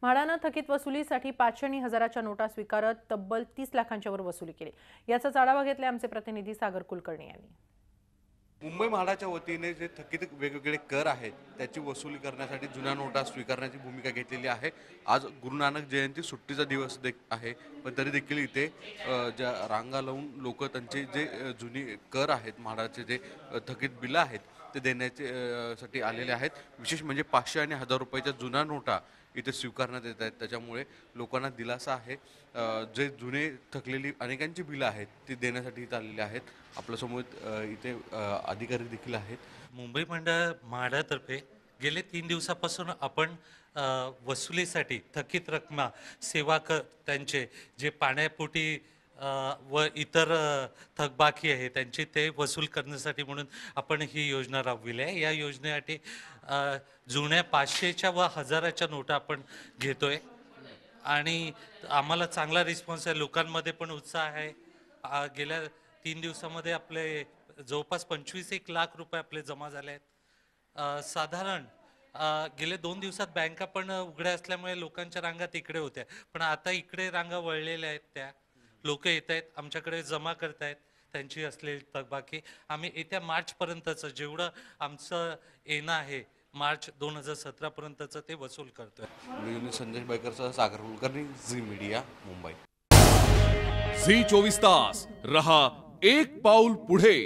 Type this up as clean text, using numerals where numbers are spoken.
म्हाडानं थकीत वसुलीसाठी 500 आणि 1000च्या नोटा स्वीकारत तब्बल 30 लाखांच्या वर वसुली केली। याचा आढावा घेतला आमचे प्रतिनिधी सागर कुलकर्णी यांनी। मुंबई म्हाडाच्या वतीने जे थकीत वेगवेगळे कर आहेत त्याची वसुली करण्यासाठी जुन्या नोटा स्वीकारण्याची भूमिका घेतलेली आहे। आज गुरु नानक जयंती सुट्टीचा दिवस आहे, पण तरी देखील इथे ज्या रांगा लावून लोक त्यांचे जे जुनी कर आहेत, म्हाडाचे जे थकीत बिलं आहेत ते देण्याचे साठी आलेले आहेत। विशेष म्हणजे 500 आणि 1000 रुपयाच्या जुन्या नोटा इथे स्वीकारण्यात येत आहेत, त्याच्यामुळे लोकांना दिलासा आहे। जे जुने थकलेली अनेकांची बिलं आहेत ती देण्यासाठी इथे आलेले आहेत। आपल्यासमोर इथे अधिकारी देखील आहेत। मुंबई म्हाडातर्फे गेले 3 दिवसापासून आपण वसुलीसाठी थकीत रक्कमा सेवा कर त्यांचे जे पाण्यापोटी व इतर थकबाकी आहे त्यांची ते वसूल करण्यासाठी म्हणून आपण ही योजना राबविली आहे। या योजनेसाठी जुन्या 500च्या व 1000च्या नोटा आपण घेतोय आणि आम्हाला चांगला रिस्पॉन्स आहे, लोकांमध्ये पण उत्साह आहे। गेल्या 3 दिवसामध्ये आपले जवळपास 25-1 लाख रुपये आपले जमा झाले आहेत। साधारण गेले 2 दिवसात बँका पण उघड्या असल्यामुळे लोकांच्या रांगा तिकडे होत्या, पण आता इकडे रांगा वळलेल्या आहेत। त्या लोक येत आहेत, आमच्याकडे जमा करतायत त्यांची असलेली थकबाकी। आम्ही येत्या मार्चपर्यंतचं जेवढं आमचं येणं आहे मार्च 2017 पर्यंतचं ते वसूल करतोय। मी संदेश बायकरसह सागर कुलकर्णी, झी मीडिया, मुंबई। झी 24 तास रहा एक पाऊल पुढे।